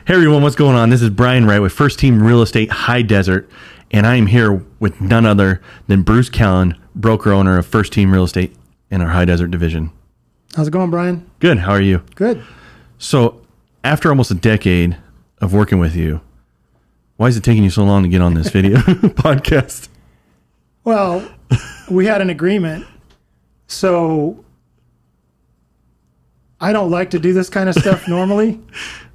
Hey everyone, what's going on? This is Brian Wright with First Team Real Estate High Desert, and I am here with none other than Bruce Kallen, broker owner of First Team Real Estate in our High Desert division. How's it going, Brian? Good. How are you? Good. So, after almost a decade of working with you, why is it taking you so long to get on this video podcast? Well, we had an agreement, so I don't like to do this kind of stuff normally.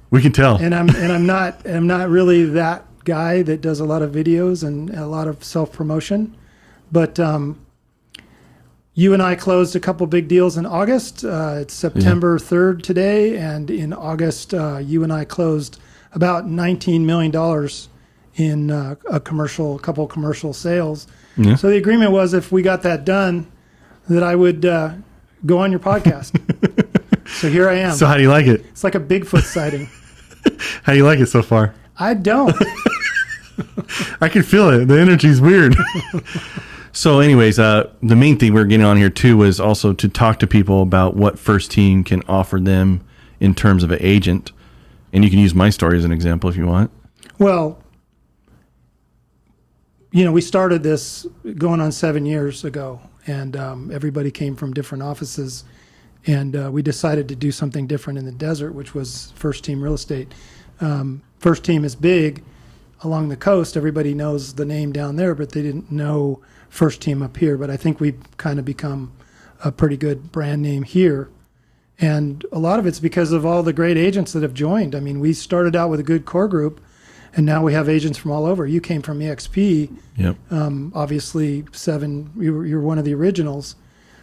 We can tell. And I'm not really that guy that does a lot of videos and a lot of self-promotion. But you and I closed a couple big deals in August. It's September 3rd today, and in August you and I closed about $19 million in a couple commercial sales. Yeah. So the agreement was if we got that done, that I would go on your podcast. So here I am. So how do you like it? It's like a Bigfoot sighting. How do you like it so far? I don't. I can feel it. The energy's weird. So anyways, the main thing we're getting on here too was also to talk to people about what First Team can offer them in terms of an agent. And you can use my story as an example if you want. Well, you know, we started this going on 7 years ago, and everybody came from different offices. And we decided to do something different in the desert, which was First Team Real Estate. First Team is big along the coast. Everybody knows the name down there, but they didn't know First Team up here. But I think we've kind of become a pretty good brand name here. And a lot of it's because of all the great agents that have joined. I mean, we started out with a good core group, and now we have agents from all over. You came from EXP. Yep. Obviously, you're one of the originals.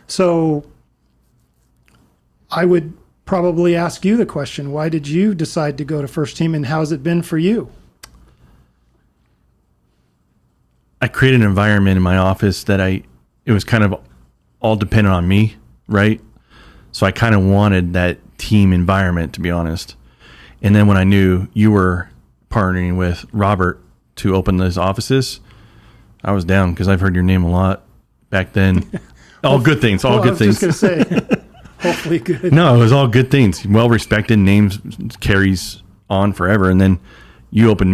So I would probably ask you the question, why did you decide to go to First Team, and how's it been for you? I created an environment in my office that it was kind of all dependent on me, right? So I kind of wanted that team environment, to be honest. And then when I knew you were partnering with Robert to open those offices, I was down because I've heard your name a lot back then. All good things, all good things. I was just going to say, hopefully good. No, it was all good things. Well-respected, names carries on forever. And then you opened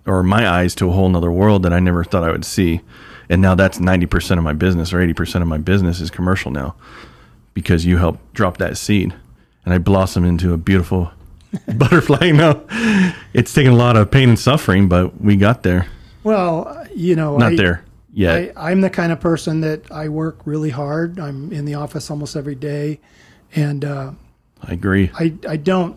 my eyes to a whole nother world that I never thought I would see. And now that's 90% of my business, or 80% of my business is commercial now, because you helped drop that seed. And I blossomed into a beautiful butterfly now. It's taken a lot of pain and suffering, but we got there. Well, you know, not there yet. I'm the kind of person that I work really hard. I'm in the office almost every day. And I agree. I don't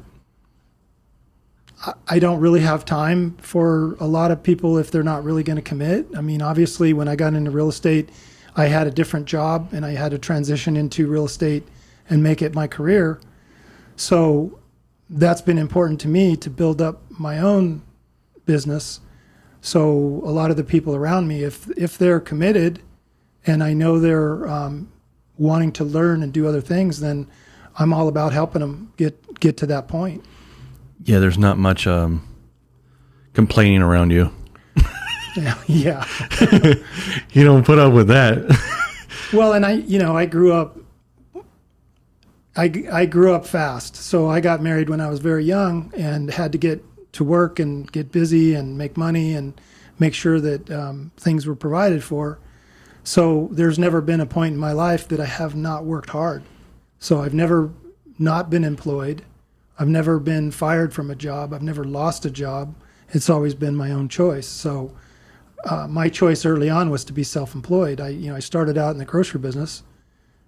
really have time for a lot of people if they're not really going to commit. I mean, obviously, when I got into real estate, I had a different job, and I had to transition into real estate and make it my career. So that's been important to me to build up my own business. So a lot of the people around me, if they're committed and I know they're wanting to learn and do other things, then I'm all about helping them get to that point. Yeah, there's not much complaining around you. Yeah. You don't put up with that. Well, and I grew up. I grew up fast, so I got married when I was very young and had to get to work and get busy and make money and make sure that things were provided for. So there's never been a point in my life that I have not worked hard. So I've never not been employed. I've never been fired from a job. I've never lost a job. It's always been my own choice. So my choice early on was to be self-employed. I started out in the grocery business,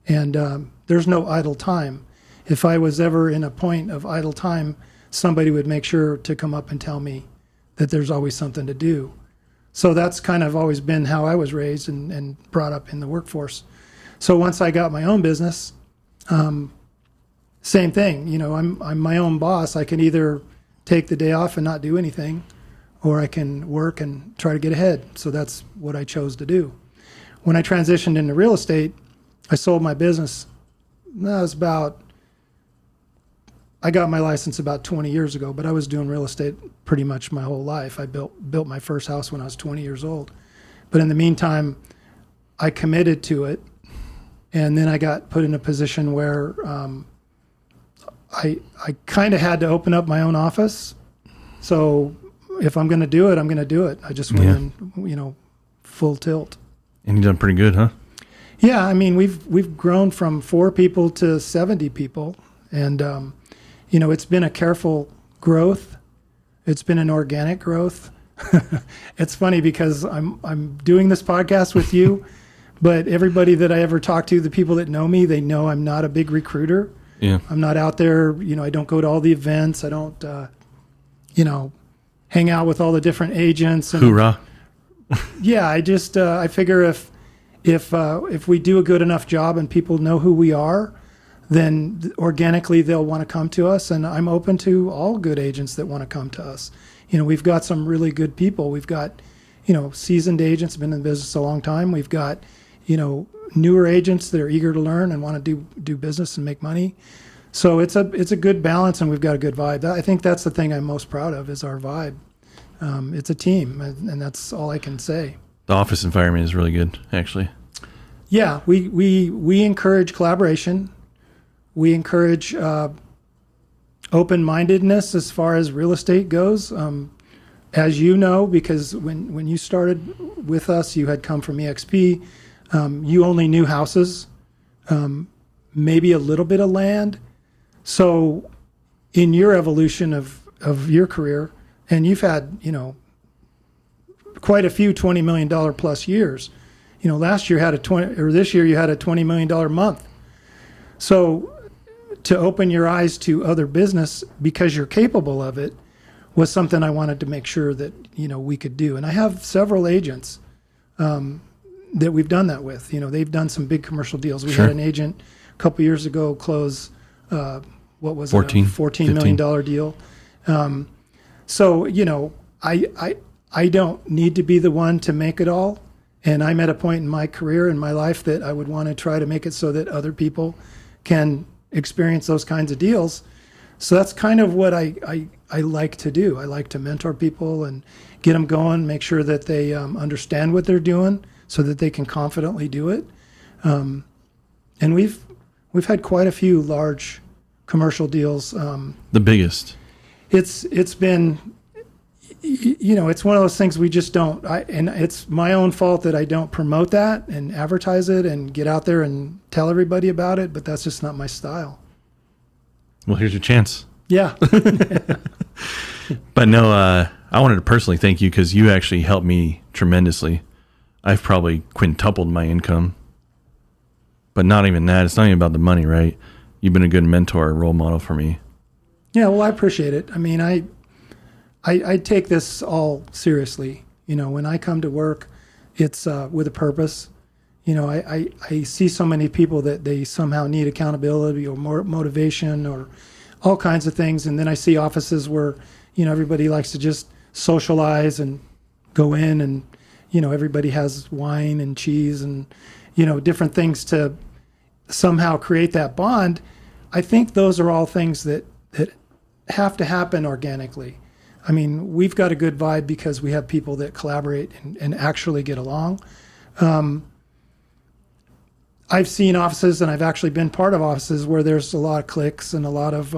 and there's no idle time. If I was ever in a point of idle time, somebody would make sure to come up and tell me that there's always something to do. So that's kind of always been how I was raised and brought up in the workforce. So once I got my own business, same thing. I'm my own boss. I can either take the day off and not do anything, or I can work and try to get ahead. So that's what I chose to do. When I transitioned into real estate, I sold my business. I got my license about 20 years ago, but I was doing real estate pretty much my whole life. I built my first house when I was 20 years old. But in the meantime, I committed to it, and then I got put in a position where I kind of had to open up my own office. So if I'm going to do it, I'm going to do it. I just went in, full tilt. And you've done pretty good, huh? Yeah, I mean, we've grown from 4 people to 70 people, and it's been a careful growth. It's been an organic growth. It's funny because I'm doing this podcast with you, but everybody that I ever talk to, the people that know me, they know I'm not a big recruiter. Yeah. I'm not out there. I don't go to all the events. I don't, hang out with all the different agents. And, Hoorah. yeah, I just I figure if we do a good enough job and people know who we are, then organically they'll want to come to us. And I'm open to all good agents that want to come to us. We've got some really good people. We've got, seasoned agents, been in the business a long time. We've got, newer agents that are eager to learn and want to do business and make money. So it's a good balance, and we've got a good vibe. I think that's the thing I'm most proud of is our vibe. It's a team, and that's all I can say. The office environment is really good, actually. Yeah, we encourage collaboration. We encourage open-mindedness as far as real estate goes. As you know, because when you started with us, you had come from EXP. You only knew houses, maybe a little bit of land. So in your evolution of your career, and you've had, quite a few $20 million plus years. Last year this year you had a $20 million month. So to open your eyes to other business because you're capable of it was something I wanted to make sure that, we could do. And I have several agents that we've done that with. They've done some big commercial deals. We Sure. had an agent a couple years ago close, what was 14, it, a $14 million deal. So, I don't need to be the one to make it all. And I'm at a point in my career, in my life, that I would want to try to make it so that other people can experience those kinds of deals. So that's kind of what I like to do. I like to mentor people and get them going, make sure that they understand what they're doing so that they can confidently do it. And we've had quite a few large commercial deals. The biggest. It's been, it's one of those things we just don't, and it's my own fault that I don't promote that and advertise it and get out there and tell everybody about it, but that's just not my style. Well, here's your chance. Yeah. But no, I wanted to personally thank you because you actually helped me tremendously. I've probably quintupled my income. But not even that. It's not even about the money, right? You've been a good mentor, role model for me. Yeah, well, I appreciate it. I mean, I take this all seriously. When I come to work, it's with a purpose. I see so many people that they somehow need accountability or more motivation or all kinds of things. And then I see offices where, everybody likes to just socialize and go in and, everybody has wine and cheese and, different things to somehow create that bond. I think those are all things that have to happen organically. I mean, we've got a good vibe because we have people that collaborate and actually get along. I've seen offices, and I've actually been part of offices where there's a lot of cliques and a lot of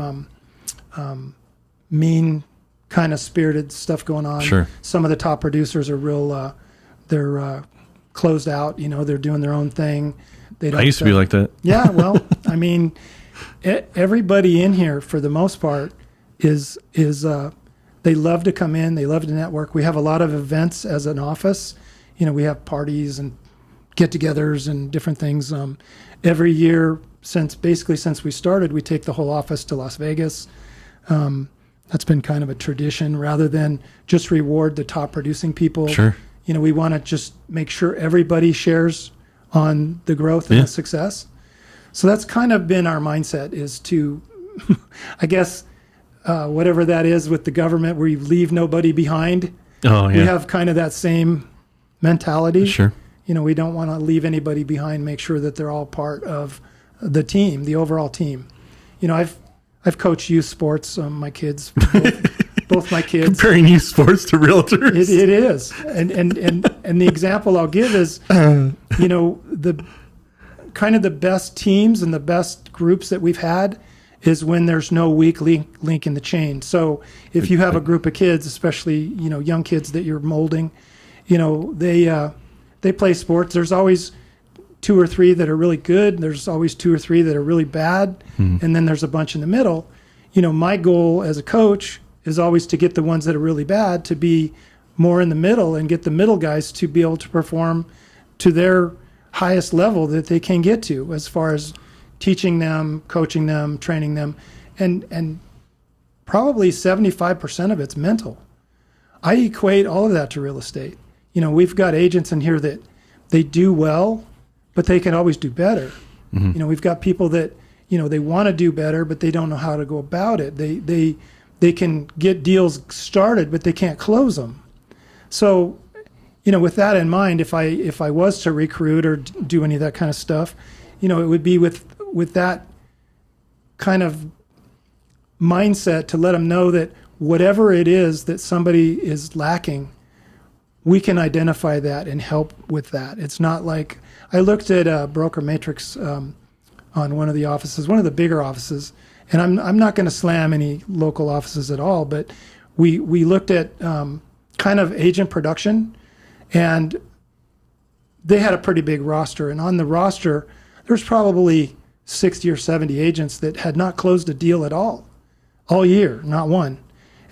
mean kind of spirited stuff going on. Sure. Some of the top producers are real, they're closed out, they're doing their own thing. They don't, I used to be like that. Yeah, well, I mean, everybody in here, for the most part, is they love to come in, they love to network. We have a lot of events as an office. We have parties and get-togethers and different things. Every year since we started, we take the whole office to Las Vegas. That's been kind of a tradition rather than just reward the top producing people. Sure. We want to just make sure everybody shares on the growth and the success. So that's kind of been our mindset, is to, I guess, whatever that is with the government where you leave nobody behind. Oh, yeah. We have kind of that same mentality. Sure. We don't want to leave anybody behind, make sure that they're all part of the team, the overall team. I've coached youth sports, my kids, both my kids. Comparing youth sports to realtors. It is. And the example I'll give is, the kind of the best teams and the best groups that we've had is when there's no weak link in the chain. So if you have a group of kids, especially, young kids that you're molding, they play sports. There's always 2 or 3 that are really good. There's always 2 or 3 that are really bad. And then there's a bunch in the middle. My goal as a coach is always to get the ones that are really bad to be more in the middle and get the middle guys to be able to perform to their highest level that they can get to, as far as teaching them, coaching them, training them. And probably 75% of it's mental. I equate all of that to real estate. We've got agents in here that they do well, but they can always do better. We've got people that, they want to do better, but they don't know how to go about it. They can get deals started, but they can't close them. So, with that in mind, if I was to recruit or do any of that kind of stuff, it would be with that kind of mindset to let them know that whatever it is that somebody is lacking, we can identify that and help with that. It's not like I looked at a broker matrix on one of the offices, one of the bigger offices, and I'm not going to slam any local offices at all, but we looked at kind of agent production, and they had a pretty big roster. And on the roster, there's probably 60 or 70 agents that had not closed a deal at all year, not one.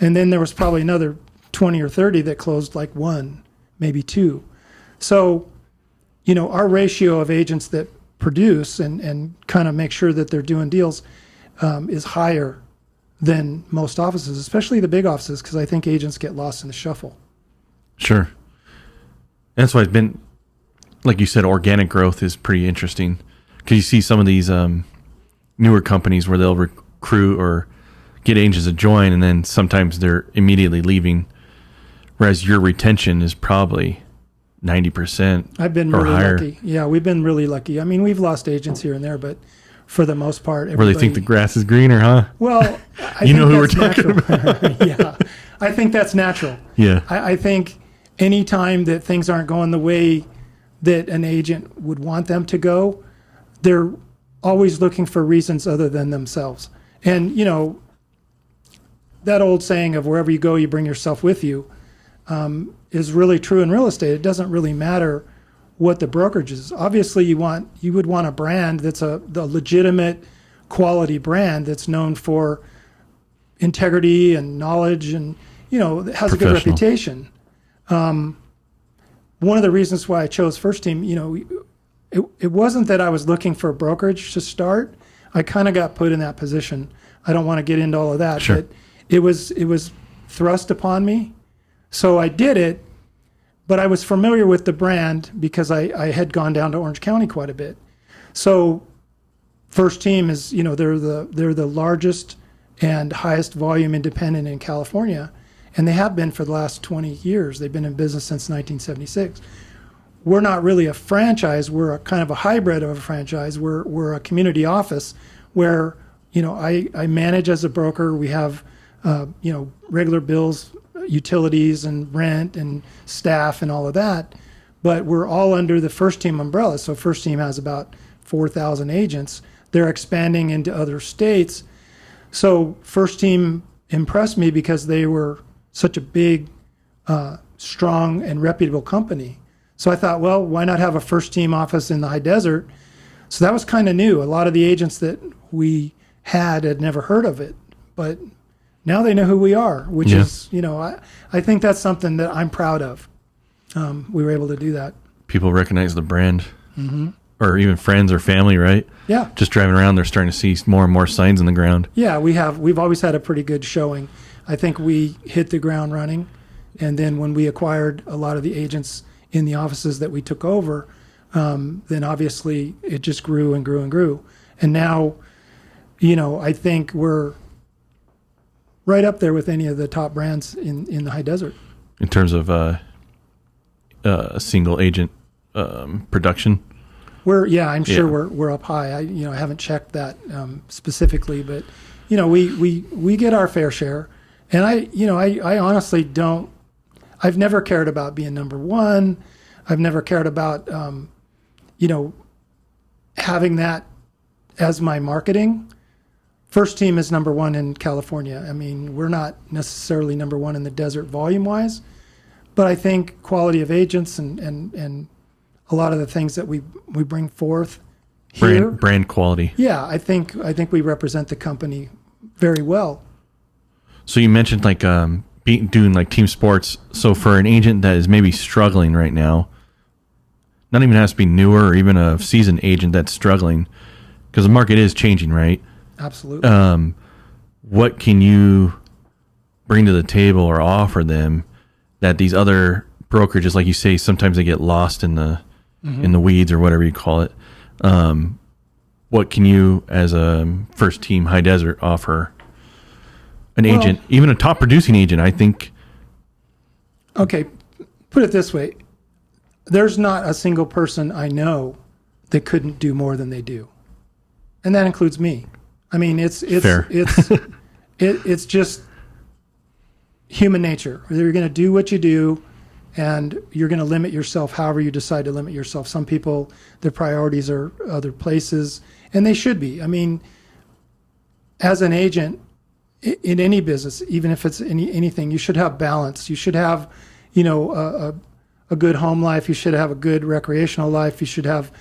And then there was probably another 20 or 30 that closed like 1, maybe 2. So, our ratio of agents that produce and kind of make sure that they're doing deals is higher than most offices, especially the big offices, because I think agents get lost in the shuffle. Sure. That's why it's been, like you said, organic growth is pretty interesting, because you see some of these newer companies where they'll recruit or get agents to join, and then sometimes they're immediately leaving, whereas your retention is probably 90%. I've been or really higher. lucky. Yeah, we've been really lucky. I mean, we've lost agents here and there, but for the most part, Where they think the grass is greener, huh? Well, I You think know who we're that's talking natural. Yeah, I think that's natural. Yeah. I think any time that things aren't going the way that an agent would want them to go, they're always looking for reasons other than themselves. And, that old saying of wherever you go, you bring yourself with you, is really true in real estate. It doesn't really matter what the brokerage is. Obviously, you would want a brand that's the legitimate quality brand that's known for integrity and knowledge and, that has a good reputation. One of the reasons why I chose First Team, it wasn't that I was looking for a brokerage to start. I kind of got put in that position. I don't want to get into all of that, Sure. but it was thrust upon me. So I did it, but I was familiar with the brand because I had gone down to Orange County quite a bit. So First Team is, they're the largest and highest volume independent in California, and they have been for the last 20 years. They've been in business since 1976. We're not really a franchise. We're a kind of a hybrid of a franchise. We're a community office where, I manage as a broker. We have, regular bills, utilities and rent and staff and all of that, but we're all under the First Team umbrella. So First Team has about 4,000 agents. They're expanding into other states. So First Team impressed me because they were such a big, strong and reputable company. So I thought, well, why not have a First Team office in the high desert? So that was kind of new. A lot of the agents that we had never heard of it, but now they know who we are, which is, I think that's something that I'm proud of. We were able to do that. People recognize the brand, or even friends or family, right? Yeah. Just driving around, they're starting to see more and more signs in the ground. Yeah, we've always had a pretty good showing. I think we hit the ground running, and then when we acquired a lot of the agents in the offices that we took over, then obviously it just grew and grew and grew. And now, I think we're right up there with any of the top brands in the high desert. In terms of a single agent production? I'm sure we're up high. I haven't checked that specifically, but we get our fair share. And I honestly don't. I've never cared about being number one. I've never cared about having that as my marketing. First Team is number one in California. I mean, we're not necessarily number one in the desert volume-wise, but I think quality of agents and a lot of the things that we bring forth here, brand quality. Yeah, I think we represent the company very well. So you mentioned like doing like team sports. So for an agent that is maybe struggling right now, not even has to be newer or even a seasoned agent that's struggling, because the market is changing, right? Absolutely. What can you bring to the table or offer them that these other brokerages, like you say, sometimes they get lost in the weeds or whatever you call it? What can you, as a First Team High Desert, offer an agent, even a top producing agent? I think. Okay, put it this way: there's not a single person I know that couldn't do more than they do, and that includes me. I mean, it's Fair. it's just human nature. You're going to do what you do, and you're going to limit yourself however you decide to limit yourself. Some people, their priorities are other places, and they should be. I mean, as an agent in any business, even if it's anything, you should have balance. You should have, a good home life. You should have a good recreational life. You should have,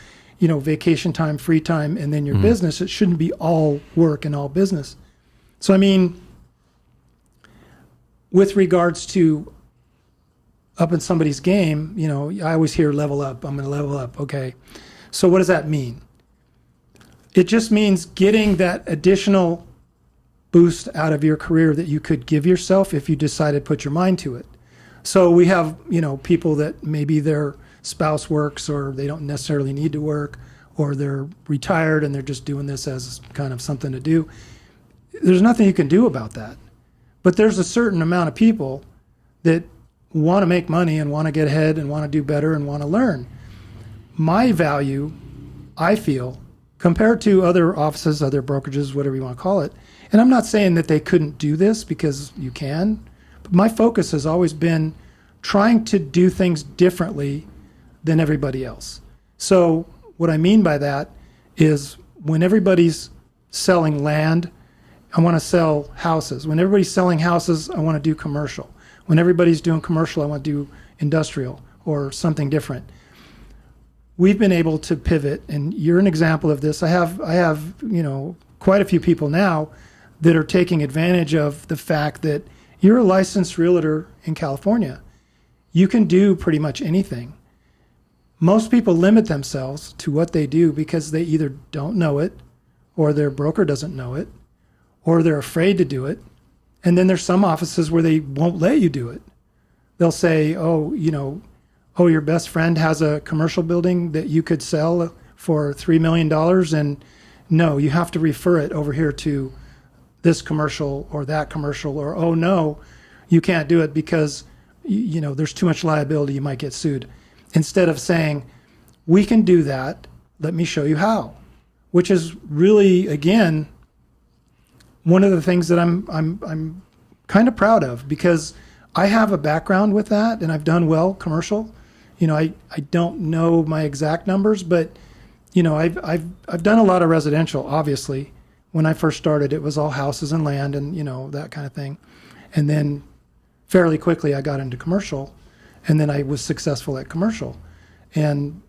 vacation time, free time, and then your business. It shouldn't be all work and all business. So, I mean, with regards to up in somebody's game, I always hear level up. I'm going to level up. Okay. So what does that mean? It just means getting that additional boost out of your career that you could give yourself if you decided to put your mind to it. So we have, people that maybe their spouse works or they don't necessarily need to work, or they're retired and they're just doing this as kind of something to do. There's nothing you can do about that. But there's a certain amount of people that want to make money and want to get ahead and want to do better and want to learn. My value, I feel, compared to other offices, other brokerages, whatever you want to call it, and I'm not saying that they couldn't do this, because you can, but my focus has always been trying to do things differently than everybody else. So what I mean by that is when everybody's selling land, I want to sell houses. When everybody's selling houses, I want to do commercial. When everybody's doing commercial, I want to do industrial or something different. We've been able to pivot, and you're an example of this. I have quite a few people now that are taking advantage of the fact that you're a licensed realtor in California. You can do pretty much anything. Most people limit themselves to what they do because they either don't know it, or their broker doesn't know it, or they're afraid to do it. And then there's some offices where they won't let you do it. They'll say, your best friend has a commercial building that you could sell for $3 million, and no, you have to refer it over here to this commercial or that commercial, or, oh no, you can't do it because there's too much liability, you might get sued. Instead of saying, we can do that, let me show you how, which is really, again, one of the things that I'm kind of proud of, because I have a background with that and I've done well commercial. I don't know my exact numbers, but I've done a lot of residential. Obviously, when I first started, it was all houses and land and that kind of thing, and then fairly quickly I got into commercial, and then I was successful at commercial, and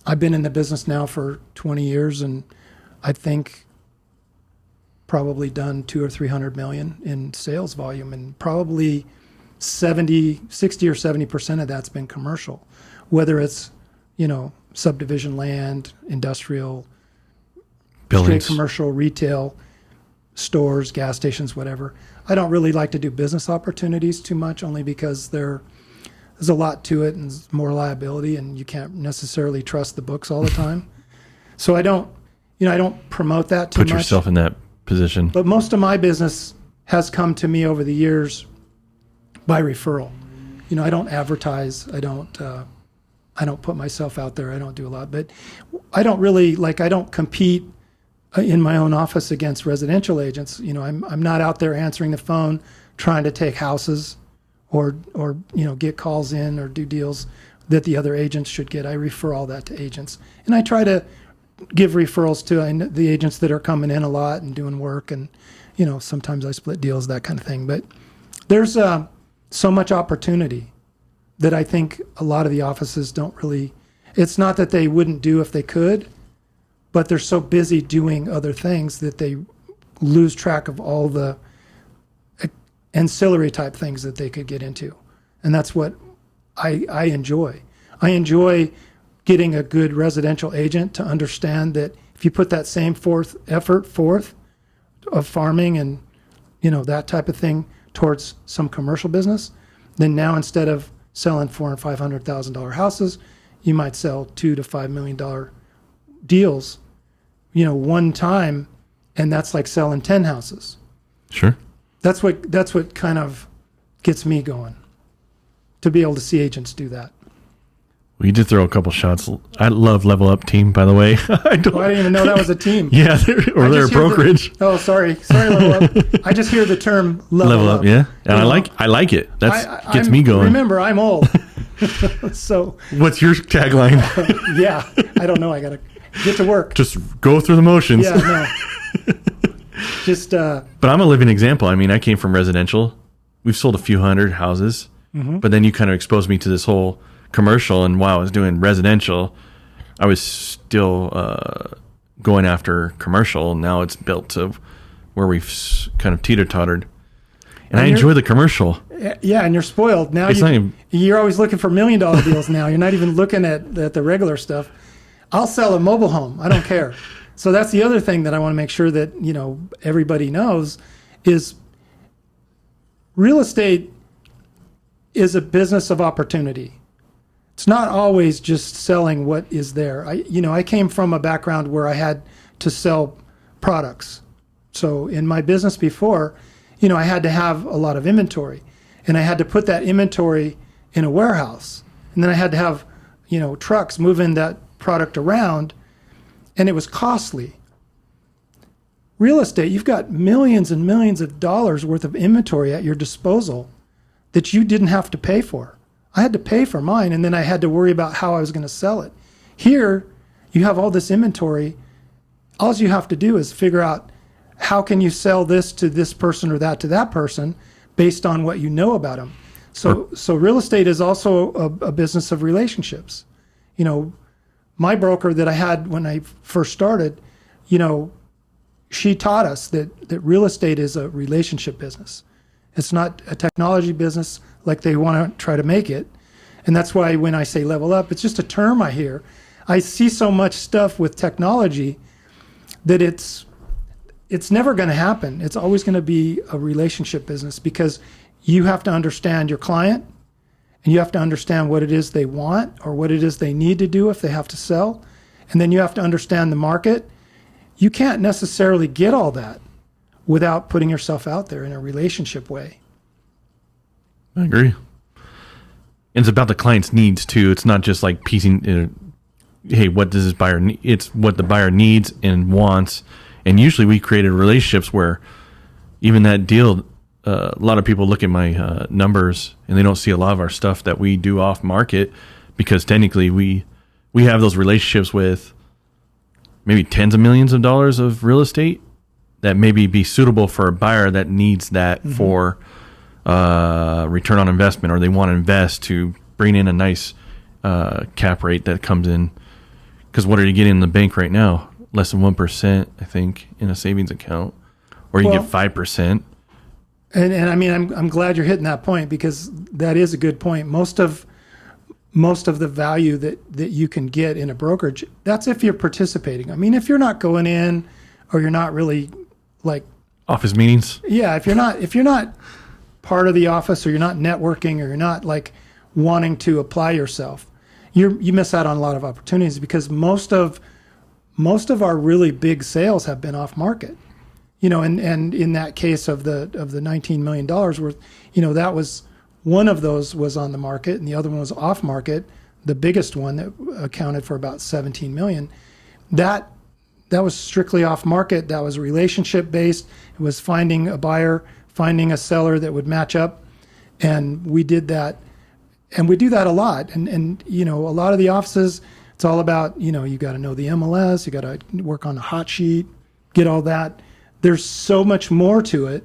I've been in the business now for 20 years, and I think probably done 200 or 300 million in sales volume, and probably 60 or 70% of that's been commercial, whether it's, subdivision land, industrial, buildings, straight commercial, retail, stores, gas stations, whatever. I don't really like to do business opportunities too much, only because there's a lot to it and more liability, and you can't necessarily trust the books all the time. So I don't promote that too much. Put yourself in that position. But most of my business has come to me over the years by referral. I don't advertise. I don't put myself out there. I don't do a lot, but I don't compete in my own office against residential agents. I'm not out there answering the phone trying to take houses or get calls in or do deals that the other agents should get. I refer all that to agents, and I try to give referrals to the agents that are coming in a lot and doing work, and sometimes I split deals, that kind of thing. But there's so much opportunity that I think a lot of the offices don't really. It's not that they wouldn't do if they could, but they're so busy doing other things that they lose track of all the ancillary type things that they could get into. And that's what I enjoy. I enjoy getting a good residential agent to understand that if you put that same effort forth of farming and that type of thing towards some commercial business, then now instead of selling $400,000 and $500,000 houses, you might sell $2 to $5 million deals, one time, and that's like selling 10 houses. Sure. That's what kind of gets me going, to be able to see agents do that. We did throw a couple shots. I love Level Up Team, by the way. I didn't even know that was a team. Yeah, they're a brokerage. Sorry, Level Up. I just hear the term Level Up. Yeah, and I like it. That gets me going. Remember, I'm old. So what's your tagline? Yeah, I don't know. I gotta get to work. Just go through the motions. Yeah, no. Just. But I'm a living example. I mean, I came from residential. We've sold a few hundred houses, but then you kind of exposed me to this whole commercial, and while I was doing residential, I was still going after commercial. Now it's built to where we've kind of teeter-tottered. And I enjoy the commercial. Yeah, and you're spoiled. Now you're always looking for $1 million deals now. You're not even looking at the regular stuff. I'll sell a mobile home. I don't care. So that's the other thing that I want to make sure that everybody knows is real estate is a business of opportunity. It's not always just selling what is there. I came from a background where I had to sell products. So in my business before, I had to have a lot of inventory, and I had to put that inventory in a warehouse, and then I had to have, trucks moving that product around, and it was costly. Real estate, you've got millions and millions of dollars worth of inventory at your disposal that you didn't have to pay for. I had to pay for mine, and then I had to worry about how I was going to sell it. Here, you have all this inventory. All you have to do is figure out how can you sell this to this person or that to that person based on what you know about them. So real estate is also a business of relationships. My broker that I had when I first started, she taught us that real estate is a relationship business. It's not a technology business like they want to try to make it. And that's why when I say level up, it's just a term I hear. I see so much stuff with technology that it's never going to happen. It's always going to be a relationship business because you have to understand your client, and you have to understand what it is they want or what it is they need to do if they have to sell. And then you have to understand the market. You can't necessarily get all that without putting yourself out there in a relationship way. I agree. And it's about the client's needs too. It's not just like piecing, hey, what does this buyer need? It's what the buyer needs and wants. And usually we created relationships where even that deal, a lot of people look at my numbers and they don't see a lot of our stuff that we do off market because technically we have those relationships with maybe tens of millions of dollars of real estate that maybe be suitable for a buyer that needs that for return on investment, or they want to invest to bring in a nice cap rate that comes in. Because what are you getting in the bank right now? Less than 1%, I think, in a savings account, or you get 5%. And I mean, I'm glad you're hitting that point because that is a good point. Most of the value that you can get in a brokerage, that's if you're participating. I mean, if you're not going in, or you're not really like office meetings. Yeah, if you're not part of the office, or you're not networking, or you're not like wanting to apply yourself, you miss out on a lot of opportunities because most of our really big sales have been off market. And in that case of the $19 million worth, that was one of those was on the market and the other one was off market. The biggest one that accounted for about 17 million, that was strictly off market. That was relationship based. It was finding a buyer, finding a seller that would match up. And we did that. And we do that a lot. And a lot of the offices, It's all about, you got to know the MLS, you got to work on the hot sheet, get all that. There's so much more to it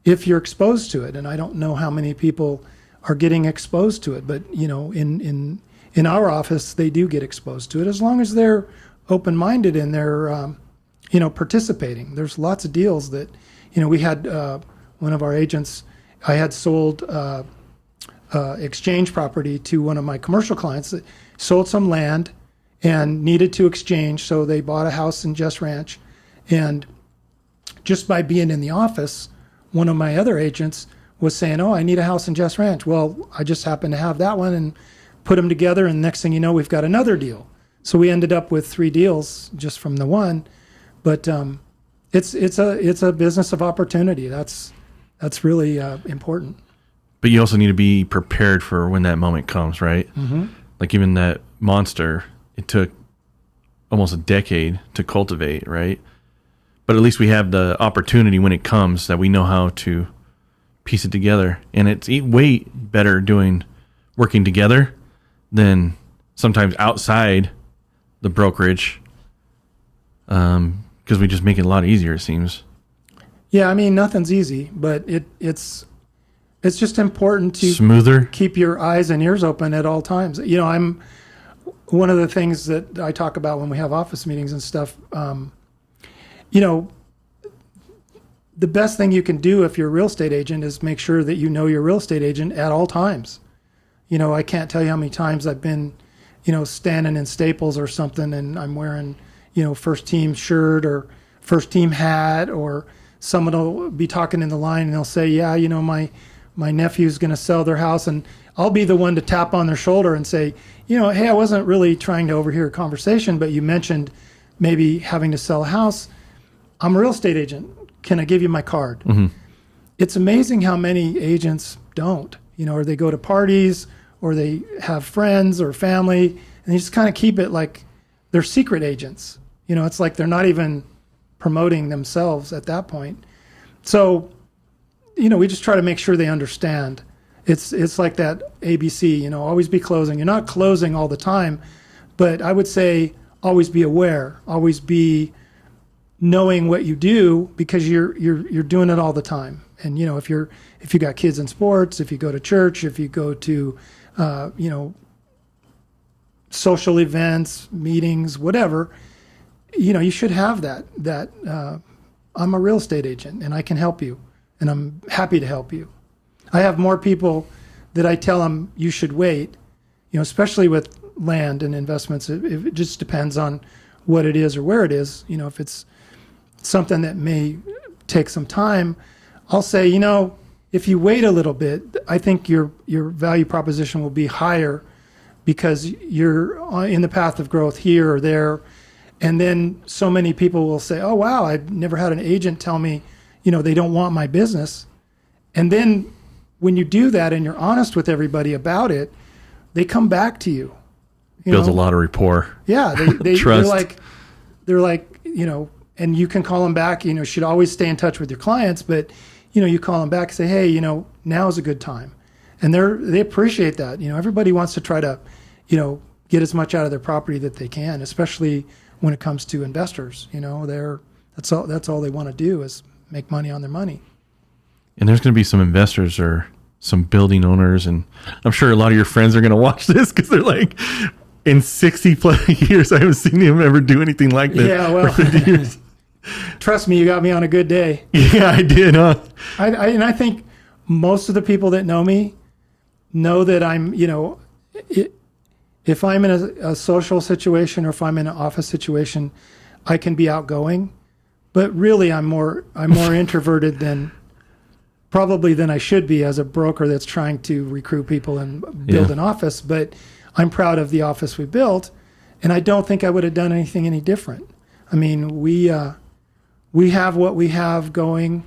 if you're exposed to it. And I don't know how many people are getting exposed to it, but in our office, they do get exposed to it as long as they're open-minded and they're, participating. There's lots of deals that, we had one of our agents, I had sold exchange property to one of my commercial clients that sold some land and needed to exchange. So they bought a house in Jess Ranch. And just by being in the office, one of my other agents was saying, oh, I need a house in Jess Ranch. Well, I just happened to have that one and put them together. And next thing you know, we've got another deal. So we ended up with 3 deals just from the one. But it's a business of opportunity. That's really important. But you also need to be prepared for when that moment comes, right? Mm-hmm. Like even that monster, it took almost a decade to cultivate, right? But at least we have the opportunity when it comes that we know how to piece it together. And it's way better working together than sometimes outside the brokerage, because we just make it a lot easier, it seems. Yeah, I mean, nothing's easy, but it's just important to smoother, keep your eyes and ears open at all times. I'm one of the things that I talk about when we have office meetings and stuff. The best thing you can do if you're a real estate agent is make sure that you know your real estate agent at all times. I can't tell you how many times I've been, standing in Staples or something and I'm wearing, first team shirt or first team hat, or someone will be talking in the line and they'll say, yeah, my nephew's going to sell their house, and I'll be the one to tap on their shoulder and say, hey, I wasn't really trying to overhear a conversation, but you mentioned maybe having to sell a house. I'm a real estate agent. Can I give you my card? Mm-hmm. It's amazing how many agents don't, or they go to parties or they have friends or family and they just kind of keep it like they're secret agents. It's like they're not even promoting themselves at that point. So, we just try to make sure they understand. It's like that ABC, always be closing. You're not closing all the time, but I would say always be aware, always be knowing what you do, because you're doing it all the time. And if you got kids in sports, if you go to church, if you go to social events, meetings, whatever, you should have that I'm a real estate agent and I can help you and I'm happy to help you. I have more people that I tell them you should wait, especially with land and investments. It just depends on what it is or where it is. If it's something that may take some time, I'll say, if you wait a little bit, I think your value proposition will be higher because you're in the path of growth here or there. And then so many people will say, oh, wow, I've never had an agent tell me, they don't want my business. And then when you do that and you're honest with everybody about it, they come back to you. Builds a lot of rapport. Yeah, they Trust. they're like, and you can call them back. You should always stay in touch with your clients, but you call them back and say, hey, now is a good time, and they appreciate that. Everybody wants to try to, get as much out of their property that they can, especially when it comes to investors. That's all they want to do is make money on their money. And there's going to be some investors or some building owners, and I'm sure a lot of your friends are going to watch this because they're like, in 60 plus years, I haven't seen him ever do anything like this. Yeah, well, 50 years. Trust me, you got me on a good day. Yeah, I did, huh? And I think most of the people that know me know that I'm, if I'm in a social situation or if I'm in an office situation, I can be outgoing. But really, I'm more introverted than I should be as a broker that's trying to recruit people and build an office. But I'm proud of the office we built, and I don't think I would have done anything any different. I mean, we have what we have going,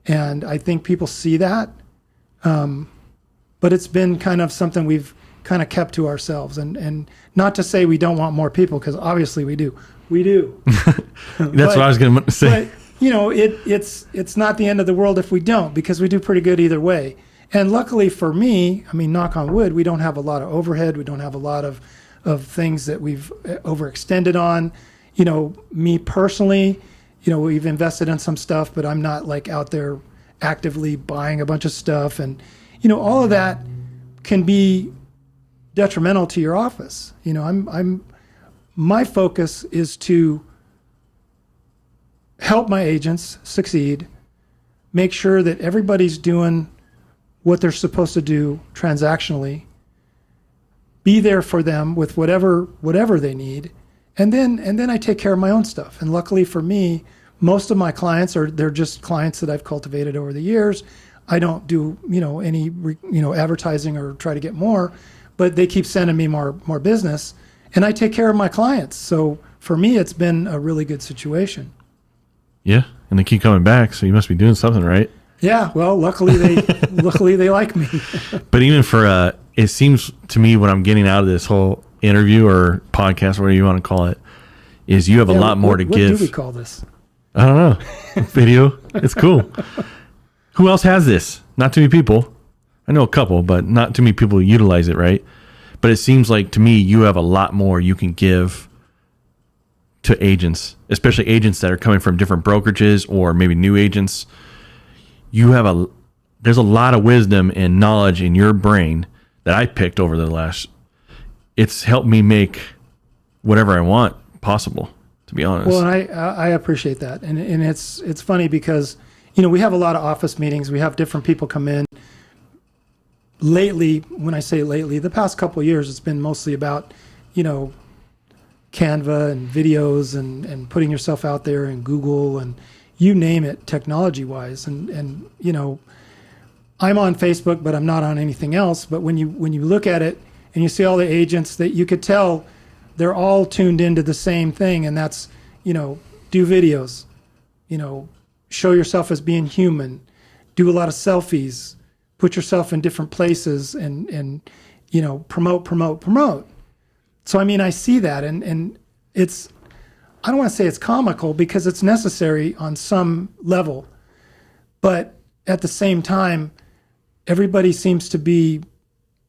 and I think people see that. But it's been kind of something we've kind of kept to ourselves, and not to say we don't want more people, because obviously we do. We do. That's what I was going to say. But, it's not the end of the world if we don't, because we do pretty good either way. And luckily for me, I mean, knock on wood, we don't have a lot of overhead. We don't have a lot of of things that we've overextended on. Me personally, we've invested in some stuff, but I'm not like out there actively buying a bunch of stuff. And, all of that can be detrimental to your office. My focus is to help my agents succeed, make sure that everybody's doing what they're supposed to do transactionally, be there for them with whatever they need, and then I take care of my own stuff. And luckily for me, most of my clients they're just clients that I've cultivated over the years. I don't do any advertising or try to get more, but they keep sending me more business, and I take care of my clients. So for me, it's been a really good situation. Yeah, and they keep coming back, so you must be doing something right. Yeah, well, luckily they like me. But even for it seems to me what I'm getting out of this whole interview or podcast, whatever you want to call it, is you have a lot more to give. What do we call this? I don't know. Video. It's cool. Who else has this? Not too many people. I know a couple, but not too many people utilize it, right? But it seems like to me you have a lot more you can give to agents, especially agents that are coming from different brokerages or maybe new agents. There's a lot of wisdom and knowledge in your brain that I picked over the last. It's helped me make whatever I want possible, to be honest. Well, and I appreciate that, and it's funny because we have a lot of office meetings. We have different people come in. Lately, when I say lately, the past couple of years, it's been mostly about Canva and videos and putting yourself out there and Google and you name it, technology wise. And I'm on Facebook, but I'm not on anything else. But when you look at it and you see all the agents, that you could tell they're all tuned into the same thing, and that's do videos, show yourself as being human, do a lot of selfies, put yourself in different places, and promote. So I see that, and it's, I don't want to say it's comical because it's necessary on some level, but at the same time, everybody seems to be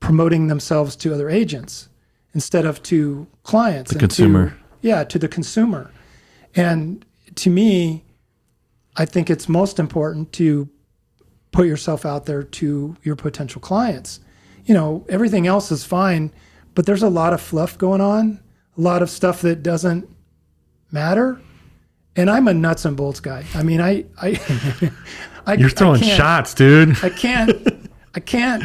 promoting themselves to other agents instead of to clients. The consumer. To the consumer. And to me, I think it's most important to put yourself out there to your potential clients. Everything else is fine, but there's a lot of fluff going on, a lot of stuff that doesn't matter. And I'm a nuts and bolts guy. You're throwing shots, dude. I can't.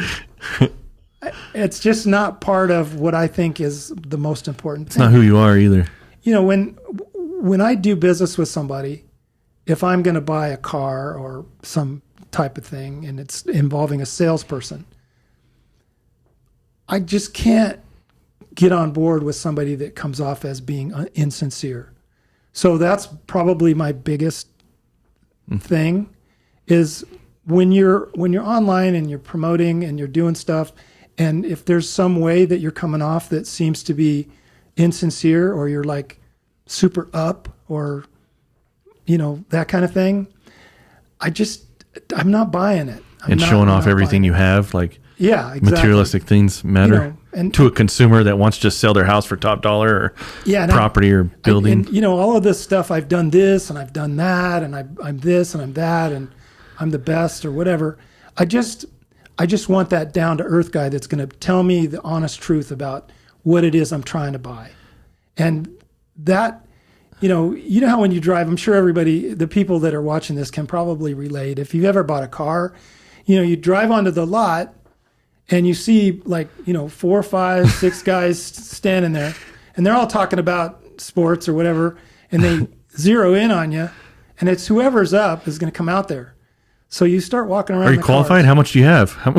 It's just not part of what I think is the most important thing. It's not who you are either. When I do business with somebody, if I'm going to buy a car or some type of thing and it's involving a salesperson, I just can't get on board with somebody that comes off as being insincere. So that's probably my biggest thing, is when you're online and you're promoting and you're doing stuff, and if there's some way that you're coming off that seems to be insincere, or you're like super up, or that kind of thing, I'm not buying it. Showing off everything you have, like, yeah, exactly. Materialistic things matter and to a consumer that wants to just sell their house for top dollar or property or building. And all of this stuff, I've done this and I've done that, and I'm this and I'm that, and I'm the best or whatever. I just want that down to earth guy that's going to tell me the honest truth about what it is I'm trying to buy. And that, how when you drive, I'm sure everybody, the people that are watching this can probably relate. If you've ever bought a car, you drive onto the lot and you see 4, 5, 6 guys standing there, and they're all talking about sports or whatever, and they zero in on you, and it's whoever's up is going to come out there. So you start walking around. Are you qualified? Cars. How much do you have? What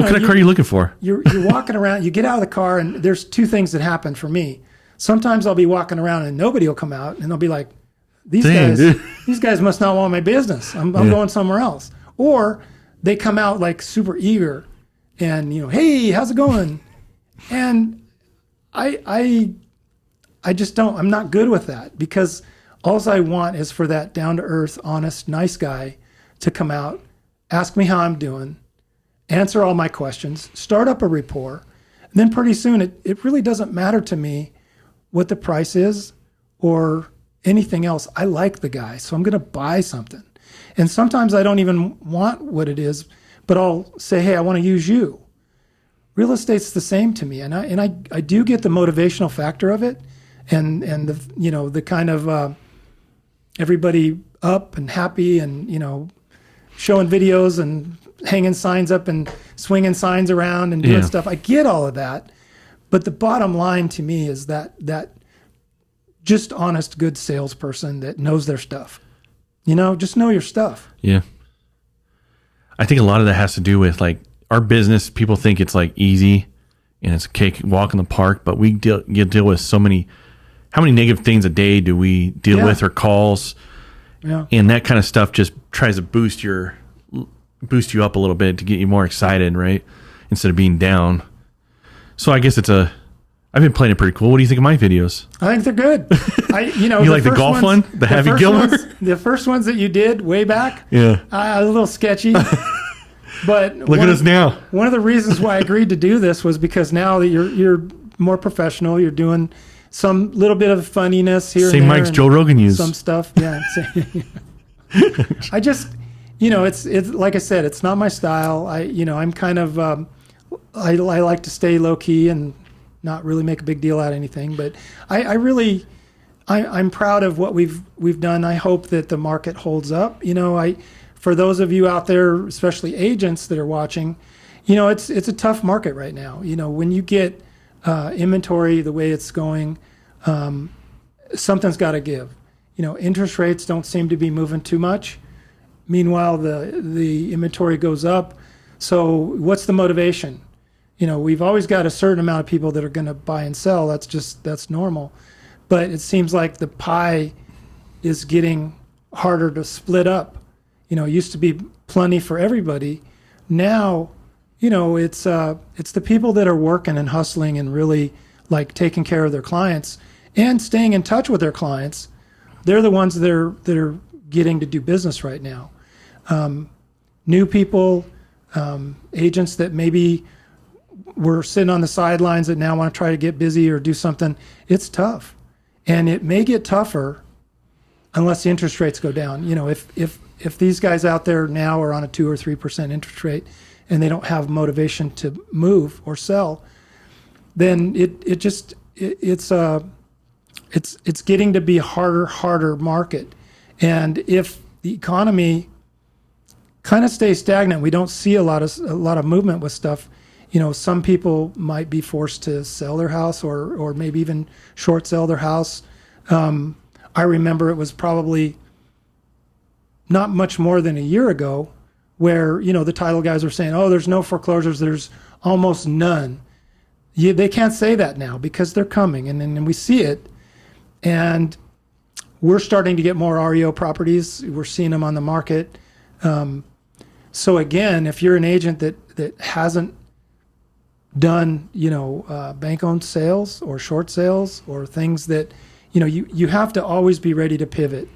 kind of car are you looking for? You're walking around. You get out of the car, and there's two things that happen for me. Sometimes I'll be walking around and nobody will come out, and they'll be like, "These guys must not want my business. I'm going somewhere else." Or they come out like super eager, and "Hey, how's it going?" And I just don't. I'm not good with that, because all I want is for that down-to-earth, honest, nice guy to come out, ask me how I'm doing, answer all my questions, start up a rapport. And then pretty soon it really doesn't matter to me what the price is or anything else. I like the guy, so I'm going to buy something. And sometimes I don't even want what it is, but I'll say, hey, I want to use you. Real estate's the same to me, and I do get the motivational factor of it, and the the kind of everybody up and happy, and showing videos and hanging signs up and swinging signs around and doing stuff. I get all of that, but the bottom line to me is that just honest, good salesperson that knows their stuff. Just know your stuff. Yeah. I think a lot of that has to do with like our business. People think it's like easy and it's a cake walk in the park, but we deal with how many negative things a day do we deal with, or calls, and that kind of stuff just tries to boost you up a little bit to get you more excited, right? Instead of being down. So I guess I've been playing it pretty cool. What do you think of my videos? I think they're good. You like the golf one? The Happy Gilmore? The first ones that you did way back, a little sketchy. But look at us now. One of the reasons why I agreed to do this was because now that you're more professional, you're doing some little bit of funniness here. Same and there, mics Joe Rogan used. Some stuff, yeah. I just, it's like I said, it's not my style. I'm kind of, I like to stay low key and not really make a big deal out of anything. But I'm proud of what we've done. I hope that the market holds up. For those of you out there, especially agents that are watching, it's a tough market right now. When you get inventory the way it's going, something's got to give. Interest rates don't seem to be moving too much. Meanwhile, the inventory goes up. So what's the motivation? We've always got a certain amount of people that are going to buy and sell. That's normal. But it seems like the pie is getting harder to split up. It used to be plenty for everybody. Now, it's the people that are working and hustling and really like taking care of their clients and staying in touch with their clients. They're the ones that are getting to do business right now. New people, agents that maybe were sitting on the sidelines that now want to try to get busy or do something. It's tough, and it may get tougher unless the interest rates go down. If these guys out there now are on a 2 or 3% interest rate and they don't have motivation to move or sell, then it's getting to be a harder market. And if the economy kind of stays stagnant, we don't see a lot of movement with stuff. Some people might be forced to sell their house or maybe even short sell their house. I remember it was probably not much more than a year ago where, the title guys were saying, oh, there's no foreclosures. There's almost none. They can't say that now because they're coming, and we see it. And we're starting to get more REO properties. We're seeing them on the market. So again, if you're an agent that hasn't done, bank-owned sales or short sales or things that, you have to always be ready to pivot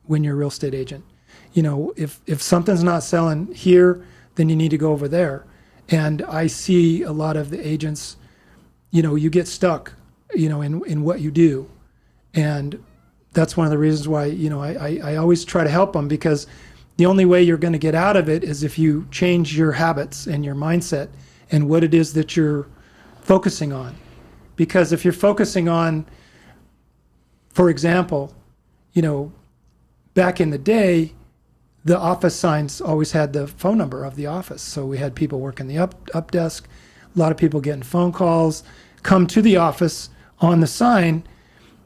when you're a real estate agent. If something's not selling here, then you need to go over there. And I see a lot of the agents, you get stuck, in what you do. And that's one of the reasons why, I always try to help them, because the only way you're going to get out of it is if you change your habits and your mindset and what it is that you're focusing on. Because if you're focusing on, for example, back in the day, the office signs always had the phone number of the office. So we had people working the up desk, a lot of people getting phone calls, come to the office on the sign.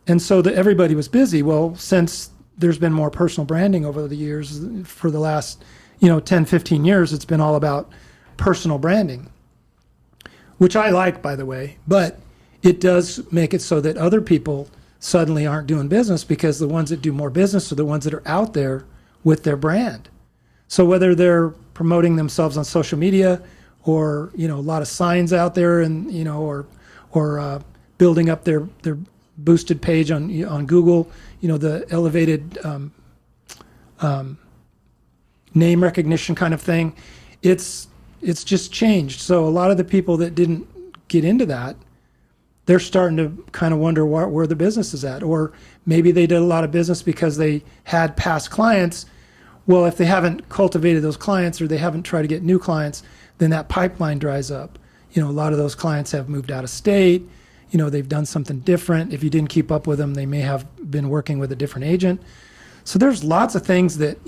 And so that everybody was busy. Well, since there's been more personal branding over the years, for the last 10, 15 years, it's been all about personal branding, which I like, by the way, but it does make it so that other people suddenly aren't doing business, because the ones that do more business are the ones that are out there with their brand. So whether they're promoting themselves on social media or, a lot of signs out there and, or building up their boosted page on Google, the elevated name recognition kind of thing, it's just changed. So a lot of the people that didn't get into that, they're starting to kind of wonder where the business is at. Or maybe they did a lot of business because they had past clients. Well, if they haven't cultivated those clients or they haven't tried to get new clients, then that pipeline dries up. A lot of those clients have moved out of state. They've done something different. If you didn't keep up with them, they may have been working with a different agent. So there's lots of things that,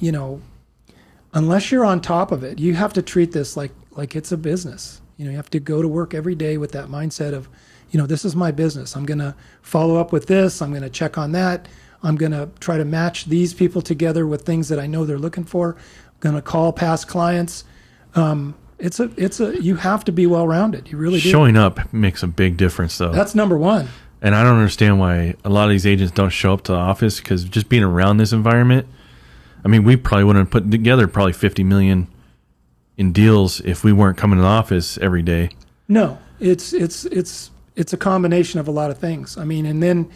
unless you're on top of it, you have to treat this like it's a business. You have to go to work every day with that mindset of, this is my business. I'm going to follow up with this. I'm going to check on that. I'm going to try to match these people together with things that I know they're looking for. I'm going to call past clients. You have to be well-rounded. You really do. Showing up makes a big difference, though. That's number one. And I don't understand why a lot of these agents don't show up to the office, because just being around this environment, I mean, we probably wouldn't have put together probably 50 million in deals if we weren't coming to the office every day. No, it's a combination of a lot of things. I mean, and then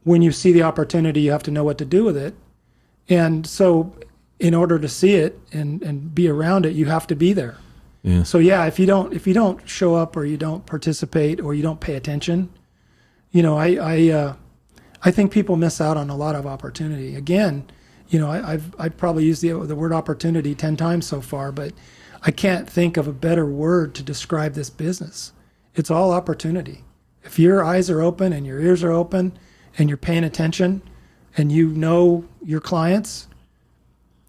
when you see the opportunity, you have to know what to do with it. And so in order to see it and be around it, you have to be there. Yeah. So yeah, if you don't show up or you don't participate or you don't pay attention, I think people miss out on a lot of opportunity. Again, I've probably used the word opportunity 10 times so far, but I can't think of a better word to describe this business. It's all opportunity. If your eyes are open and your ears are open and you're paying attention and you know your clients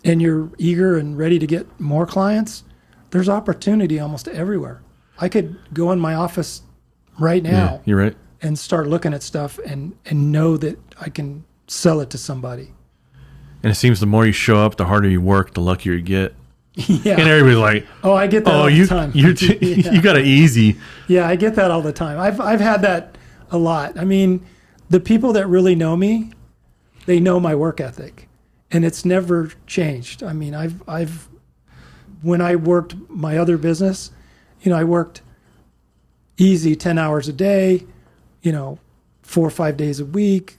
and you're eager and ready to get more clients, there's opportunity almost everywhere. I could go in my office right now. Yeah, you're right. And start looking at stuff and know that I can sell it to somebody. And it seems the more you show up, the harder you work, the luckier you get. Yeah. And everybody's like, "Oh, I get that all the time." You got it easy. Yeah, I get that all the time. I've had that a lot. I mean, the people that really know me, they know my work ethic, and it's never changed. I mean, I've when I worked my other business, I worked easy 10 hours a day, 4 or 5 days a week,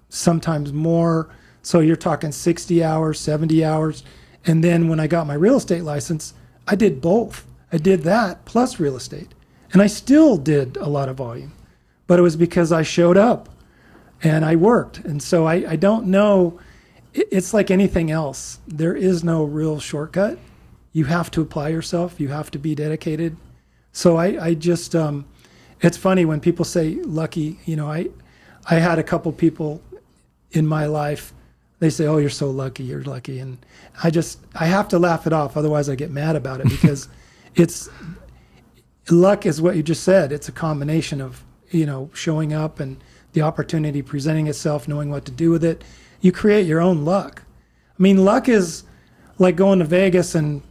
sometimes more. So you're talking 60 hours, 70 hours. And then when I got my real estate license, I did both. I did that plus real estate. And I still did a lot of volume. But it was because I showed up and I worked. And so I don't know. It's like anything else. There is no real shortcut. You have to apply yourself. You have to be dedicated. So I just, it's funny when people say lucky. I had a couple people in my life. They say, "Oh, you're so lucky. You're lucky." And I have to laugh it off. Otherwise I get mad about it, because luck is what you just said. It's a combination of, showing up and the opportunity presenting itself, knowing what to do with it. You create your own luck. I mean, luck is like going to Vegas and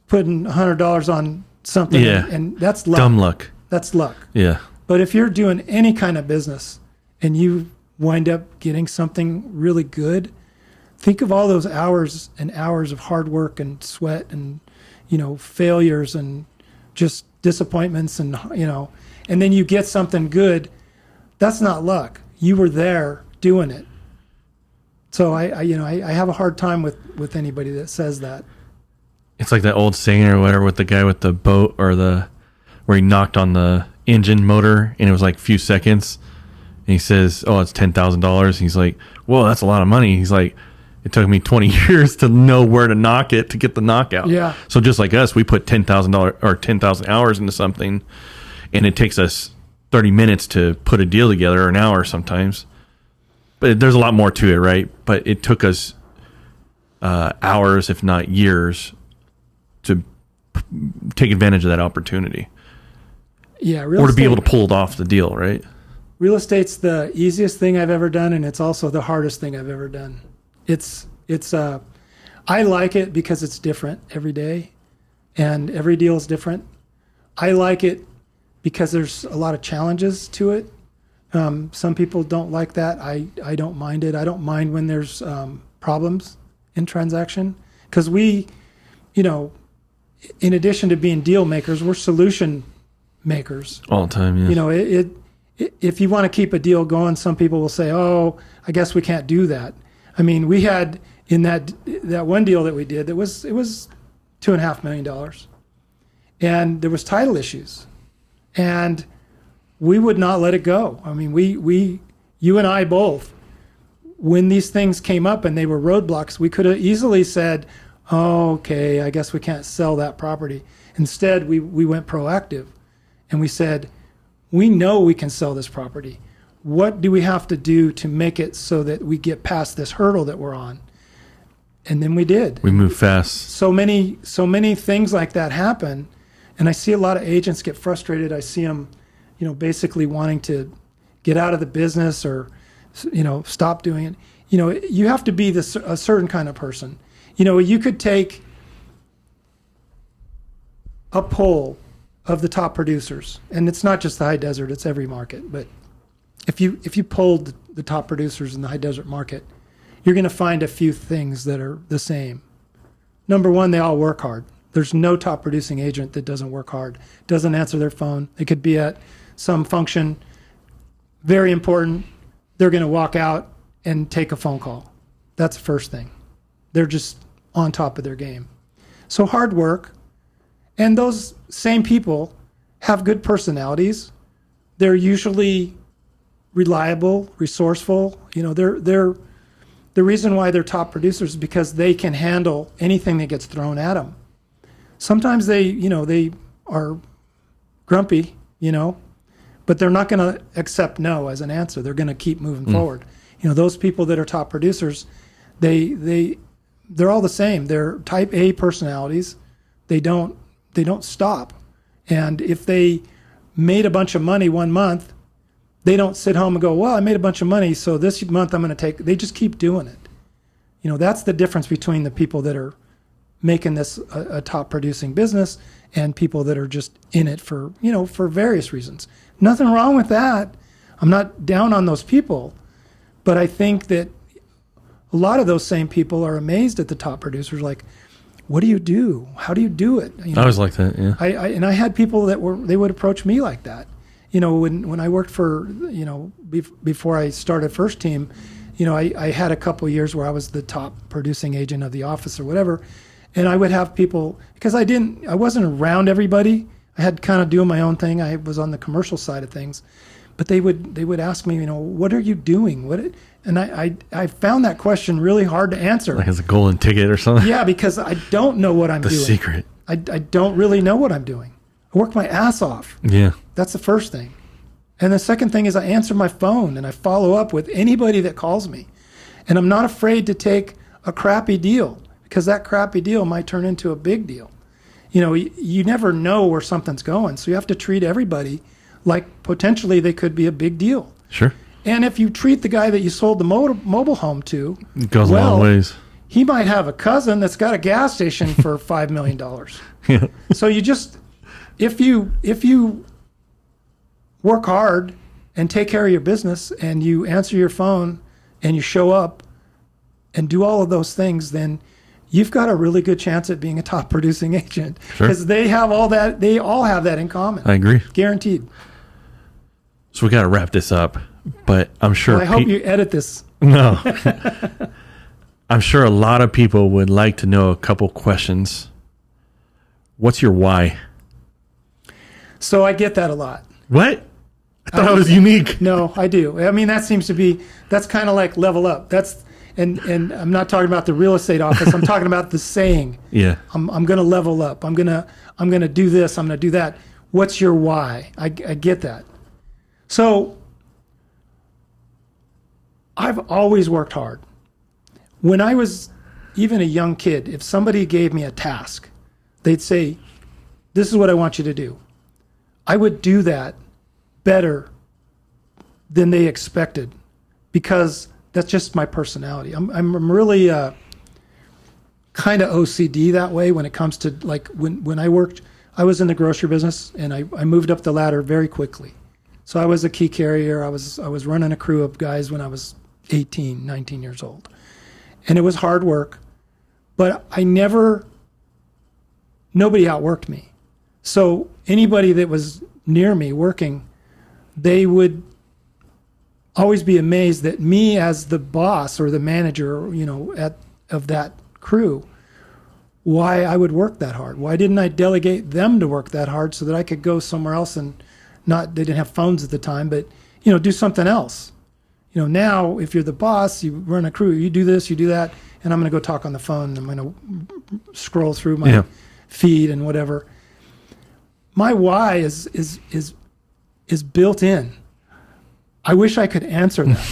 putting $100 on something. Yeah. And that's luck. Dumb luck. That's luck. Yeah. But if you're doing any kind of business and you wind up getting something really good, think of all those hours and hours of hard work and sweat and, failures and just disappointments and, and then you get something good. That's not luck. You were there doing it. So I have a hard time with anybody that says that. It's like that old saying or whatever with the guy with the boat or where he knocked on the engine motor and it was like a few seconds. And he says, "Oh, it's $10,000. He's like, "Whoa, that's a lot of money." He's like, "It took me 20 years to know where to knock it to get the knockout." Yeah. So just like us, we put $10,000 or 10,000 hours into something, and it takes us 30 minutes to put a deal together, or an hour sometimes. But there's a lot more to it, right? But it took us hours, if not years, to take advantage of that opportunity. Yeah, or to be able to pull it off the deal, right? Real estate's the easiest thing I've ever done, and it's also the hardest thing I've ever done. I like it because it's different every day, and every deal is different. I like it because there's a lot of challenges to it. Some people don't like that. I don't mind it. I don't mind when there's problems in transaction, because we, in addition to being deal makers, we're solution makers. All the time, yeah. If you want to keep a deal going, some people will say, "Oh, I guess we can't do that." I mean, we had in that one deal that we did, it was $2.5 million, and there was title issues, And we would not let it go. I mean, you and I both, when these things came up and they were roadblocks, we could have easily said, oh, okay, I guess we can't sell that property. Instead, we went proactive and we said, we know we can sell this property. What do we have to do to make it so that we get past this hurdle that we're on? And then we did. We moved fast. So many things like that happen. And I see a lot of agents get frustrated. I see them, basically wanting to get out of the business or, stop doing it. You have to be a certain kind of person. You could take a poll of the top producers, and it's not just the high desert, it's every market. But if you polled the top producers in the high desert market, you're going to find a few things that are the same. Number one, they all work hard. There's no top producing agent that doesn't work hard, doesn't answer their phone. They could be at some function, very important. They're going to walk out and take a phone call. That's the first thing. They're just on top of their game. So hard work. And those same people have good personalities. They're usually reliable, resourceful. They're the reason why they're top producers is because they can handle anything that gets thrown at them. Sometimes they are grumpy, but they're not going to accept no as an answer. They're going to keep moving forward. Those people that are top producers, they're all the same. They're type A personalities. They don't stop. And if they made a bunch of money one month, they don't sit home and go, well, I made a bunch of money, so this month I'm going to take. They just keep doing it. That's the difference between the people that are making this a top producing business and people that are just in it for various reasons. Nothing wrong with that. I'm not down on those people, but I think that a lot of those same people are amazed at the top producers. Like, what do you do? How do you do it? I was like that. Yeah. I had people that they would approach me like that. When I worked for, before I started First Team, I had a couple years where I was the top producing agent of the office or whatever. And I would have people, because I wasn't around everybody. I had kind of doing my own thing. I was on the commercial side of things. But they would ask me, what are you doing? And I found that question really hard to answer. Like it's a golden ticket or something? Yeah, because I don't know what I'm doing. The secret. I don't really know what I'm doing. I work my ass off. Yeah. That's the first thing. And the second thing is I answer my phone and I follow up with anybody that calls me. And I'm not afraid to take a crappy deal because that crappy deal might turn into a big deal. You never know where something's going. So you have to treat everybody like potentially they could be a big deal. Sure. And if you treat the guy that you sold the mobile home to, it goes a long ways. He might have a cousin that's got a gas station for $5 million. Yeah. So if you work hard and take care of your business and you answer your phone and you show up and do all of those things, then you've got a really good chance at being a top producing agent because Sure. they all have that in common. I agree. Guaranteed. So we got to wrap this up, but I'm sure. Well, I hope you edit this. No. I'm sure a lot of people would like to know a couple questions. What's your why? So I get that a lot. What? I thought I was unique. No, I do. I mean, that's kind of like level up. And I'm not talking about the real estate office. I'm talking about the saying. Yeah. I'm going to level up. I'm going to do this. I'm going to do that. What's your why? I get that. So I've always worked hard. When I was even a young kid, if somebody gave me a task, they'd say, this is what I want you to do. I would do that better than they expected because that's just my personality. I'm really kind of OCD that way when it comes to like when I worked, I was in the grocery business and I moved up the ladder very quickly. So I was a key carrier. I was running a crew of guys when I was 18, 19 years old. And it was hard work, but nobody outworked me. So anybody that was near me working, they would always be amazed that me as the boss or the manager, of that crew, why I would work that hard. Why didn't I delegate them to work that hard so that I could go somewhere else and Not they didn't have phones at the time, but do something else. Now if you're the boss, you run a crew, you do this, you do that, and I'm going to go talk on the phone. I'm going to scroll through my feed and whatever. My why is built in. I wish I could answer that.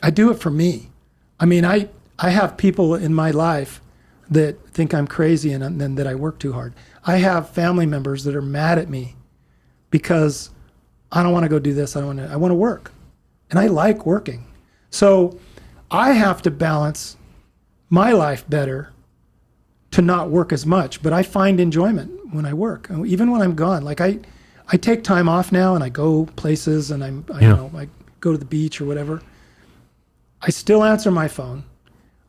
I do it for me. I mean, I have people in my life that think I'm crazy and that I work too hard. I have family members that are mad at me because I don't want to go do this. I want to work. And I like working. So I have to balance my life better to not work as much, but I find enjoyment when I work. Even when I'm gone, like I take time off now and I go places and I go to the beach or whatever. I still answer my phone.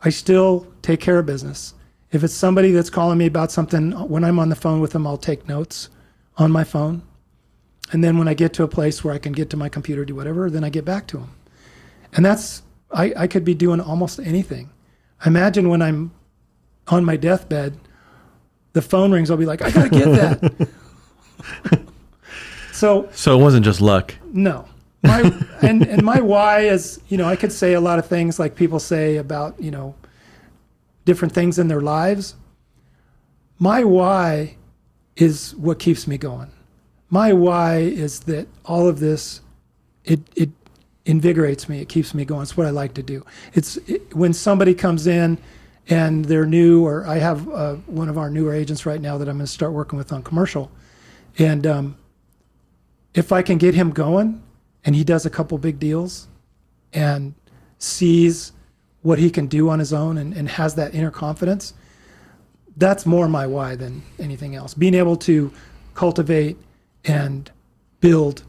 I still take care of business. If it's somebody that's calling me about something, when I'm on the phone with them, I'll take notes on my phone. And then when I get to a place where I can get to my computer, do whatever, then I get back to them. And I could be doing almost anything. I imagine when I'm on my deathbed, the phone rings, I'll be like, I got to get that. So it wasn't just luck. No. And my why is, I could say a lot of things like people say about, different things in their lives. My why is what keeps me going. My why is that all of this, it invigorates me. It keeps me going. It's what I like to do. When somebody comes in and they're new, or I have one of our newer agents right now that I'm going to start working with on commercial. And if I can get him going and he does a couple big deals and sees what he can do on his own and has that inner confidence, that's more my why than anything else. Being able to cultivate and build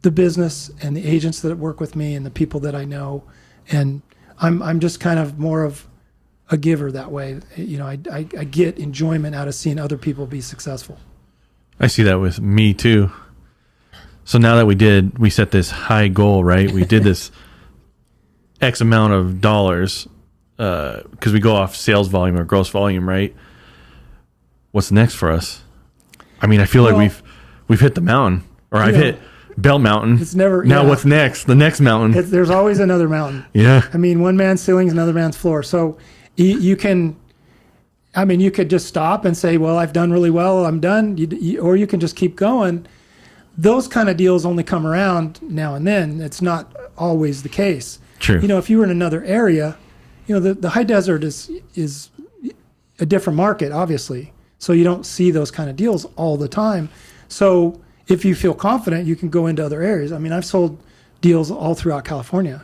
the business and the agents that work with me and the people that I know. And I'm just kind of more of a giver that way. I get enjoyment out of seeing other people be successful. I see that with me too. So now that we set this high goal, right? We did this X amount of dollars because we go off sales volume or gross volume, right? What's next for us? I mean, I feel like we've hit the mountain, or I've hit Bell Mountain. It's never now. What's next? The next mountain. There's always another mountain. Yeah. I mean, one man's ceiling is another man's floor. So you can. I mean, you could just stop and say, "Well, I've done really well. I'm done," or you can just keep going. Those kind of deals only come around now and then. It's not always the case. True. If you were in another area, the high desert is a different market, obviously. So you don't see those kind of deals all the time. So if you feel confident, you can go into other areas. I mean, I've sold deals all throughout California,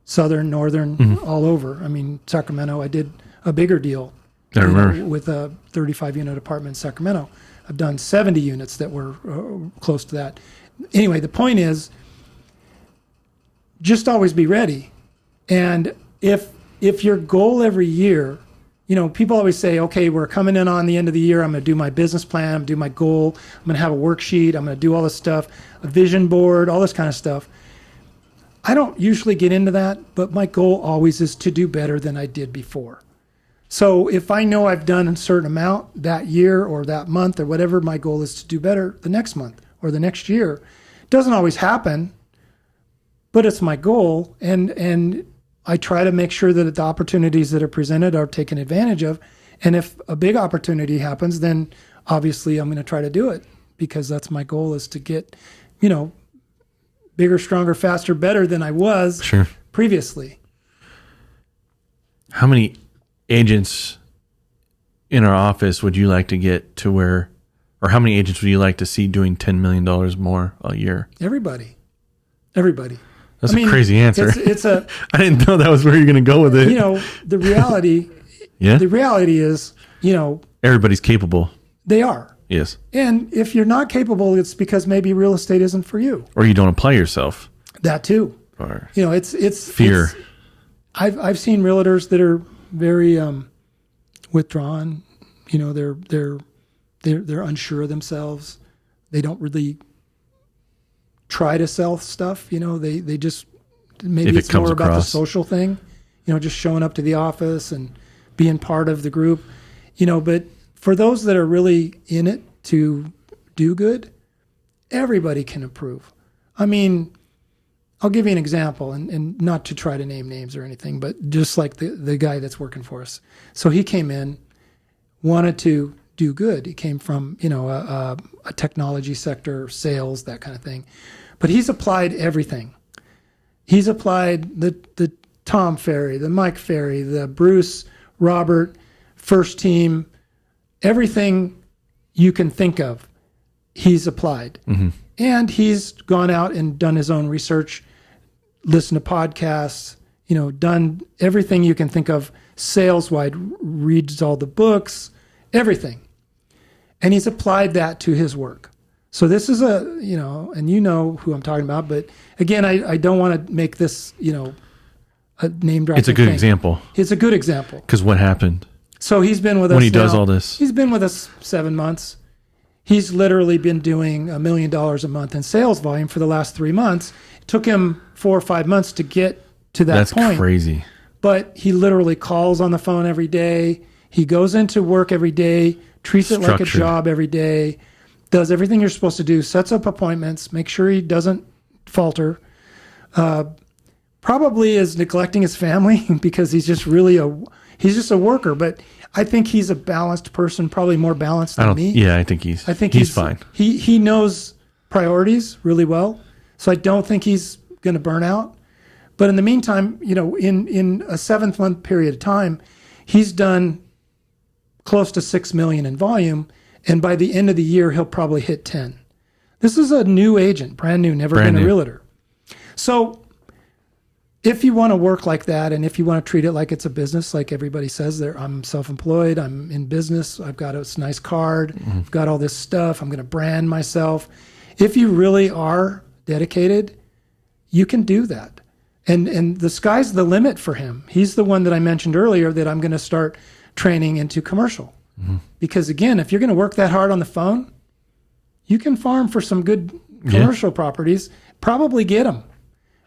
southern, northern, all over. I mean, Sacramento, I did a bigger deal with a 35-unit apartment in Sacramento. I've done 70 units that were close to that. Anyway, the point is, just always be ready. And if your goal every year, people always say, okay, we're coming in on the end of the year. I'm going to do my business plan. I'm going to do my goal. I'm going to have a worksheet. I'm going to do all this stuff, a vision board, all this kind of stuff. I don't usually get into that, but my goal always is to do better than I did before. So if I know I've done a certain amount that year or that month or whatever, my goal is to do better the next month or the next year. It doesn't always happen, but it's my goal. And I try to make sure that the opportunities that are presented are taken advantage of. And if a big opportunity happens, then obviously I'm going to try to do it, because that's my goal, is to get, bigger, stronger, faster, better than I was previously. How many agents in our office would you like to get to where, or how many agents would you like to see doing $10 million more a year? Everybody. That's a crazy answer. It's a. I didn't know that was where you're going to go with it. The reality. Yeah. The reality is, everybody's capable. They are. Yes. And if you're not capable, it's because maybe real estate isn't for you. Or you don't apply yourself. That too. Or it's fear. I've seen realtors that are very withdrawn. They're unsure of themselves. They don't really try to sell stuff. They just, maybe it's more about the social thing, just showing up to the office and being part of the group, but for those that are really in it to do good, everybody can improve. I mean, I'll give you an example, and not to try to name names or anything, but just like the guy that's working for us. So he came in, wanted to do good. He came from, a technology sector, sales, that kind of thing. But he's applied everything. He's applied the Tom Ferry, the Mike Ferry, the Bruce, Robert, first team, everything you can think of, he's applied. Mm-hmm. And he's gone out and done his own research, listened to podcasts, done everything you can think of sales-wide, reads all the books, everything. And he's applied that to his work. So this is and who I'm talking about, but again, I don't want to make this, a name dropping. It's a good thing. example. It's a good example. Because what happened? So he's been with us when he does all this. He's been with us 7 months. He's literally been doing $1 million a month in sales volume for the last 3 months. It took him 4 or 5 months to get to that point. That's crazy. But he literally calls on the phone every day. He goes into work every day, treats it like a job every day, does everything you're supposed to do, sets up appointments, make sure he doesn't falter. Probably is neglecting his family because he's just a worker. But I think he's a balanced person, probably more balanced than me. Yeah, I think he's fine. He knows priorities really well, so I don't think he's going to burn out. But in the meantime, in a 7-month period of time, he's done close to $6 million in volume, and by the end of the year, he'll probably hit 10. This is a new agent, brand new, never been a realtor. So if you want to work like that, and if you want to treat it like it's a business, like everybody says, I'm self-employed, I'm in business, I've got a nice card, I've got all this stuff, I'm going to brand myself. If you really are dedicated, you can do that. And the sky's the limit for him. He's the one that I mentioned earlier that I'm going to start training into commercial. Mm-hmm. Because again, if you're going to work that hard on the phone, you can farm for some good commercial properties, probably get them.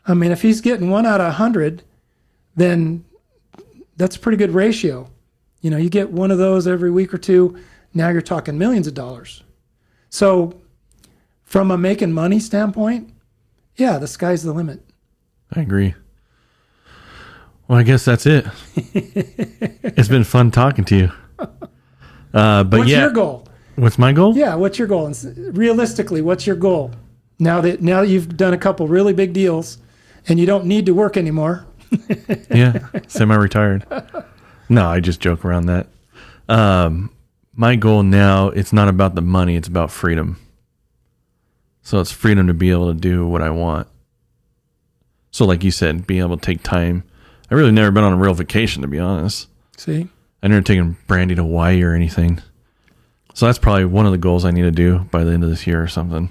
I mean, if he's getting 1 out of 100, then that's a pretty good ratio. You get one of those every week or two, now you're talking millions of dollars. So from a making money standpoint, yeah, the sky's the limit. I agree. Well, I guess that's it. It's been fun talking to you. But what's your goal? What's my goal? Yeah, what's your goal? And realistically, what's your goal? Now that you've done a couple really big deals and you don't need to work anymore. Yeah, semi-retired. No, I just joke around that. My goal now, it's not about the money, it's about freedom. So it's freedom to be able to do what I want. So like you said, being able to take time. I've really never been on a real vacation, to be honest. See? I've never taken Brandy to Hawaii or anything. So that's probably one of the goals I need to do by the end of this year or something.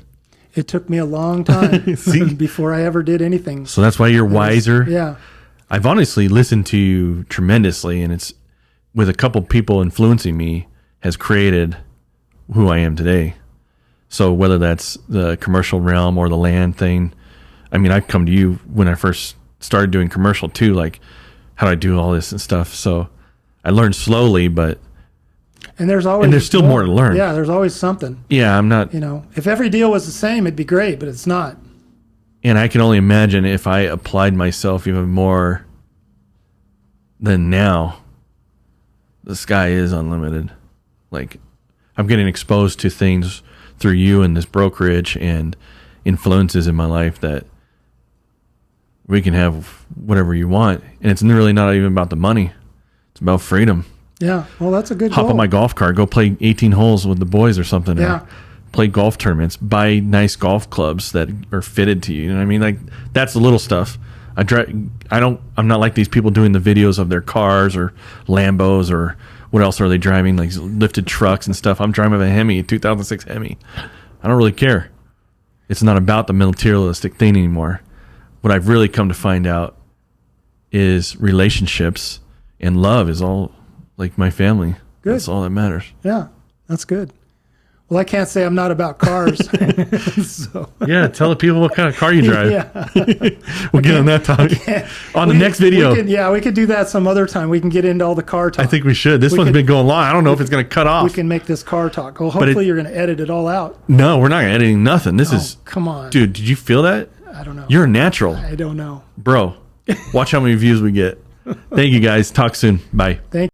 It took me a long time before I ever did anything. So that's why you're wiser. Yeah. I've honestly listened to you tremendously, and it's with a couple people influencing me has created who I am today. So whether that's the commercial realm or the land thing, I mean, I've come to you when I first started doing commercial too, like how do I do all this and stuff. So I learned slowly, but and there's still more to learn. Yeah, there's always something. Yeah, I'm not. If every deal was the same, it'd be great, but it's not. And I can only imagine if I applied myself even more than now, the sky is unlimited. Like, I'm getting exposed to things through you and this brokerage and influences in my life that we can have whatever you want. And it's really not even about the money. It's about freedom. Yeah, well, that's a good Hop goal. on my golf cart, go play 18 holes with the boys or something. Yeah. Or play golf tournaments, buy nice golf clubs that are fitted to you. You know what I mean? Like, that's the little stuff. I'm not like these people doing the videos of their cars or Lambos or what else are they driving? Like lifted trucks and stuff. I'm driving a Hemi, a 2006 Hemi. I don't really care. It's not about the materialistic thing anymore. What I've really come to find out is relationships and love is all like my family. Good. That's all that matters. Yeah, that's good. Well, I can't say I'm not about cars. So, Yeah, tell the people what kind of car you drive. yeah. We'll get on that topic on the next video. We could do that some other time. We can get into all the car talk. I think we should. This one's been going long. I don't know if it's going to cut off. We can make this car talk. Well, hopefully you're going to edit it all out. No, we're not editing nothing. This is. Come on. Dude, did you feel that? I don't know. You're a natural. I don't know. Bro, watch how many views we get. Thank you, guys. Talk soon. Bye. Thank you.